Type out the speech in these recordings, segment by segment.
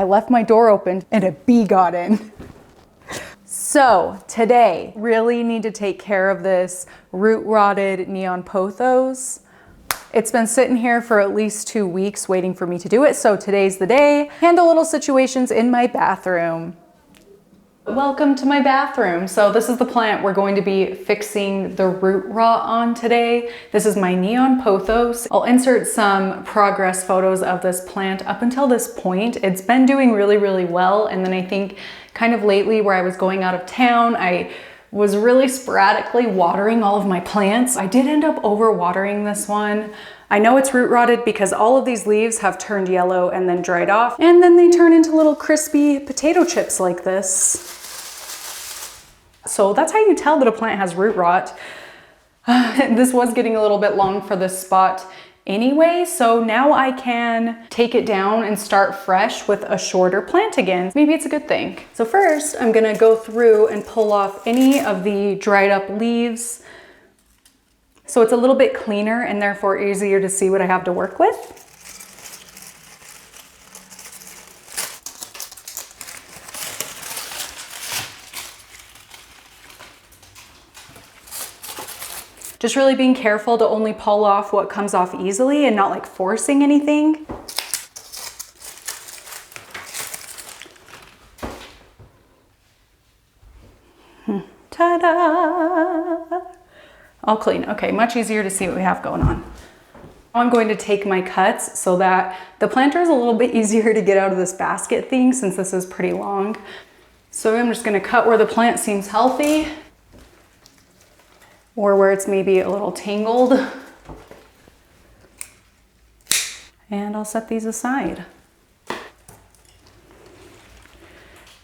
I left my door open and a bee got in. So today, really need to take care of this root rotted neon pothos. It's been sitting here for at least 2 weeks waiting for me to do it. So today's the day. Handle little situations in my bathroom. Welcome to my bathroom. So this is the plant we're going to be fixing the root rot on today. This is my neon pothos. I'll insert some progress photos of this plant. Up until this point, it's been doing really, really well. And then I think kind of lately where I was going out of town, I was really sporadically watering all of my plants. I did end up overwatering this one. I know it's root rotted because all of these leaves have turned yellow and then dried off, and then they turn into little crispy potato chips like this. So that's how you tell that a plant has root rot. This was getting a little bit long for this spot anyway, so now I can take it down and start fresh with a shorter plant again. Maybe it's a good thing. So first, I'm gonna go through and pull off any of the dried up leaves, so it's a little bit cleaner and therefore easier to see what I have to work with. Just really being careful to only pull off what comes off easily and not like forcing anything. Ta-da! All clean. Okay, much easier to see what we have going on. I'm going to take my cuts so that the planter is a little bit easier to get out of this basket thing since this is pretty long. So I'm just gonna cut where the plant seems healthy or where it's maybe a little tangled. And I'll set these aside.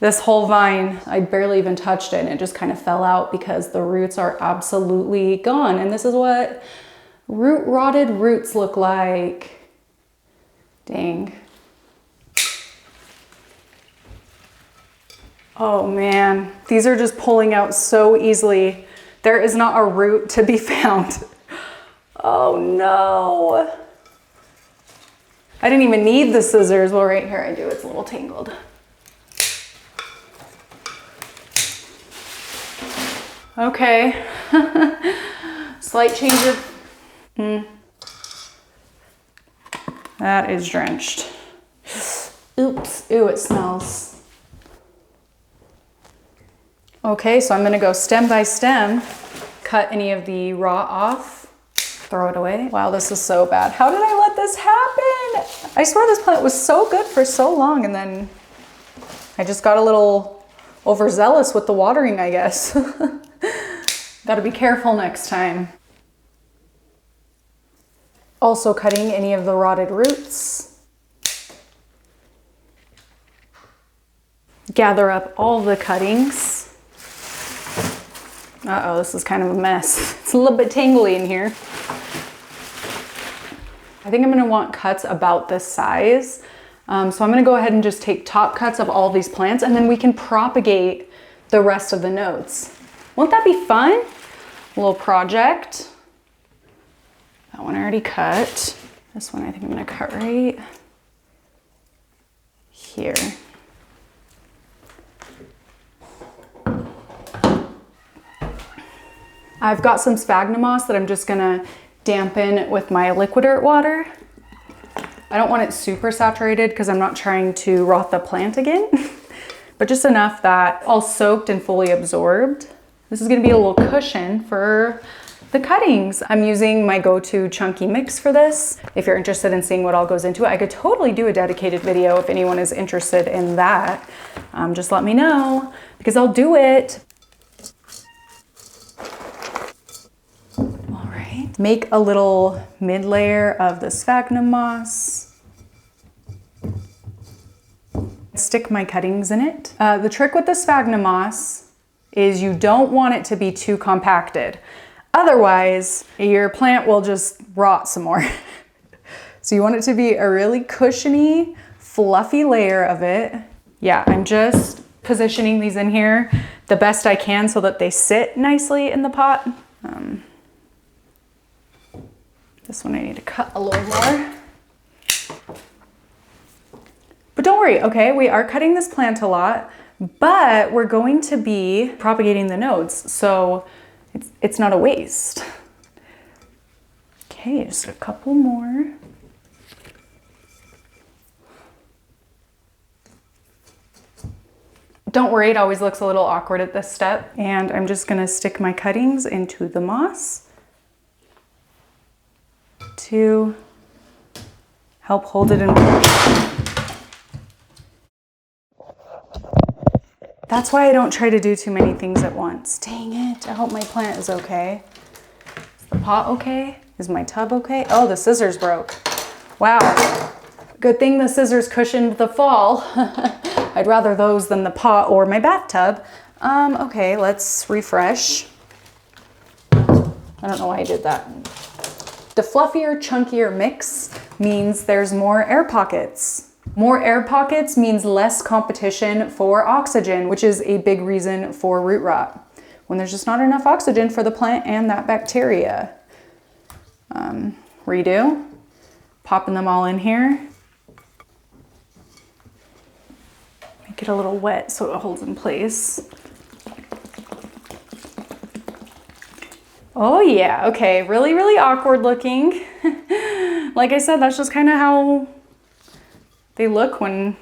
This whole vine, I barely even touched it and it just kind of fell out because the roots are absolutely gone. And this is what root rotted roots look like. Dang. Oh man, these are just pulling out so easily. There is not a root to be found. Oh no. I didn't even need the scissors. Well, right here I do, it's a little tangled. Okay, slight change of, that is drenched. Oops, ooh, it smells. Okay, so I'm gonna go stem by stem, cut any of the raw off, throw it away. Wow, this is so bad. How did I let this happen? I swear this plant was so good for so long and then I just got a little overzealous with the watering, I guess. Gotta be careful next time. Also cutting any of the rotted roots. Gather up all the cuttings. Uh-oh, this is kind of a mess. It's a little bit tangly in here. I think I'm gonna want cuts about this size. So I'm gonna go ahead and just take top cuts of all these plants and then we can propagate the rest of the nodes. Won't that be fun? A little project. That one I already cut. This one I think I'm gonna cut right here. I've got some sphagnum moss that I'm just gonna dampen with my liquid earth water. I don't want it super saturated because I'm not trying to rot the plant again, but just enough that all soaked and fully absorbed. This is gonna be a little cushion for the cuttings. I'm using my go-to chunky mix for this. If you're interested in seeing what all goes into it, I could totally do a dedicated video if anyone is interested in that. Just let me know because I'll do it. All right, make a little mid layer of the sphagnum moss. Stick my cuttings in it. The trick with the sphagnum moss is you don't want it to be too compacted. Otherwise, your plant will just rot some more. So you want it to be a really cushiony, fluffy layer of it. Yeah, I'm just positioning these in here the best I can so that they sit nicely in the pot. This one I need to cut a little more. But don't worry, okay? We are cutting this plant a lot, but we're going to be propagating the nodes, so it's not a waste. Okay, just a couple more. Don't worry, it always looks a little awkward at this step. And I'm just gonna stick my cuttings into the moss to help hold it in place. That's why I don't try to do too many things at once. Dang it, I hope my plant is okay. Is the pot okay? Is my tub okay? Oh, the scissors broke. Wow, good thing the scissors cushioned the fall. I'd rather those than the pot or my bathtub. Okay, let's refresh. I don't know why I did that. The fluffier, chunkier mix means there's more air pockets. More air pockets means less competition for oxygen, which is a big reason for root rot. When there's just not enough oxygen for the plant and that bacteria. Redo, popping them all in here. Make it a little wet so it holds in place. Oh yeah, okay, really, really awkward looking. Like I said, that's just kind of how they look when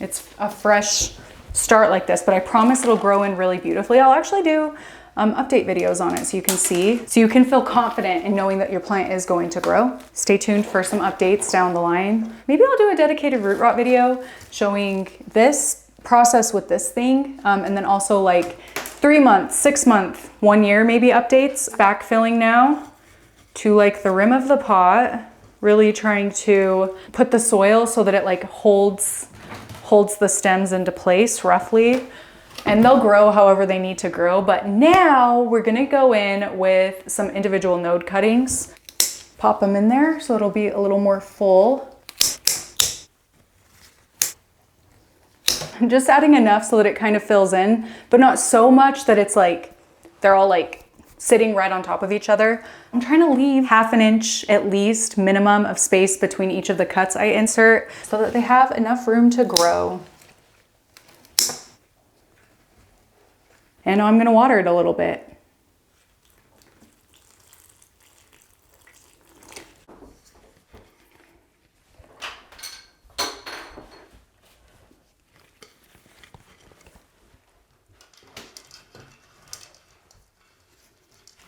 it's a fresh start like this, but I promise it'll grow in really beautifully. I'll actually do update videos on it so you can see, so you can feel confident in knowing that your plant is going to grow. Stay tuned for some updates down the line. Maybe I'll do a dedicated root rot video showing this process with this thing, and then also like 3 months, 6 month, 1 year maybe updates. Backfilling now to like the rim of the pot, really trying to put the soil so that it like holds the stems into place roughly. And they'll grow however they need to grow. But now we're gonna go in with some individual node cuttings. Pop them in there so it'll be a little more full. I'm just adding enough so that it kind of fills in, but not so much that it's like, they're all like sitting right on top of each other. I'm trying to leave 1/2 inch at least minimum of space between each of the cuts I insert so that they have enough room to grow. And now I'm gonna water it a little bit.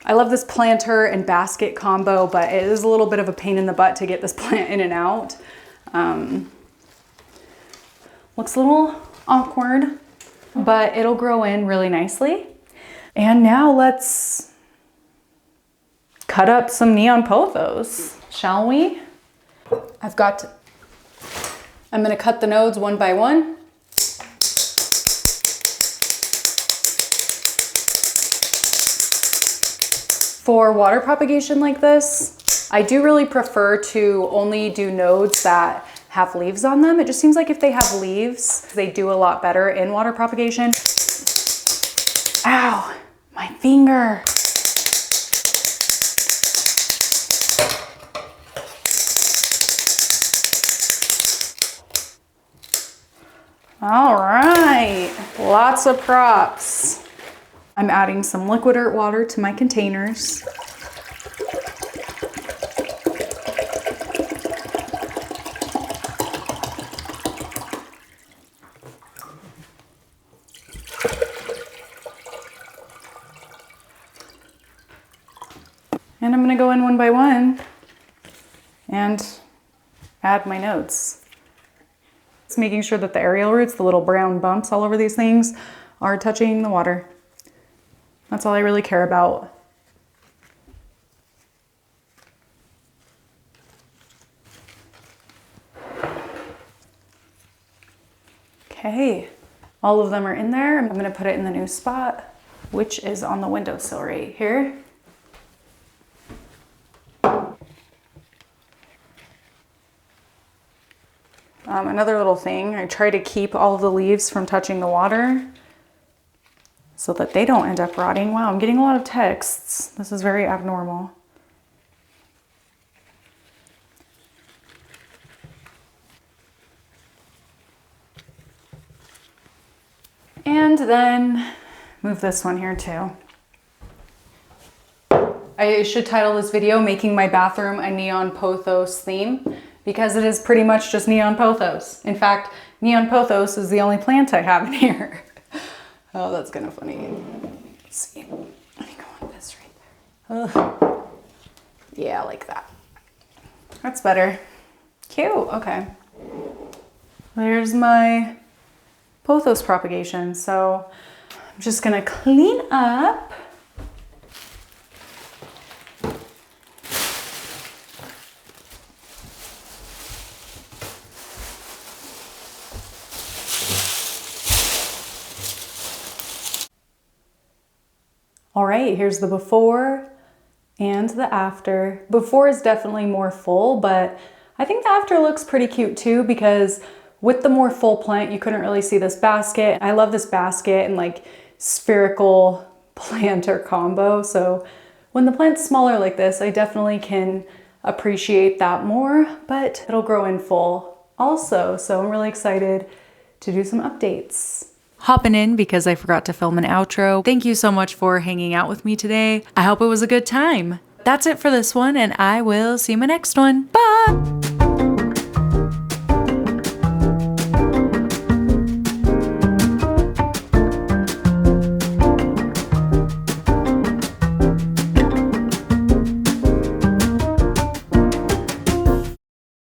I love this planter and basket combo, but it is a little bit of a pain in the butt to get this plant in and out. Looks a little awkward, but it'll grow in really nicely. And now let's cut up some neon pothos, shall we? I'm gonna cut the nodes one by one. For water propagation like this, I do really prefer to only do nodes that have leaves on them. It just seems like if they have leaves, they do a lot better in water propagation. Ow, my finger. All right, lots of props. I'm adding some liquid earth water to my containers. And I'm gonna go in one by one and add my nodes. It's making sure that the aerial roots, the little brown bumps all over these things, are touching the water. That's all I really care about. Okay, all of them are in there. I'm gonna put it in the new spot, which is on the windowsill right here. Another little thing, I try to keep all of the leaves from touching the water so that they don't end up rotting. Wow, I'm getting a lot of texts. This is very abnormal. And then move this one here too. I should title this video, Making My Bathroom a Neon Pothos Theme, because it is pretty much just neon pothos. In fact, neon pothos is the only plant I have in here. Oh, that's kind of funny. Let's see. I think I want this right there. Ugh. Yeah, like that. That's better. Cute, okay. There's my pothos propagation. So I'm just gonna clean up. All right, here's the before and the after. Before is definitely more full, but I think the after looks pretty cute too, because with the more full plant, you couldn't really see this basket. I love this basket and like spherical planter combo. So when the plant's smaller like this, I definitely can appreciate that more, but it'll grow in full also. So I'm really excited to do some updates. Hopping in because I forgot to film an outro. Thank you so much for hanging out with me today. I hope it was a good time. That's it for this one, and I will see you in my next one. Bye!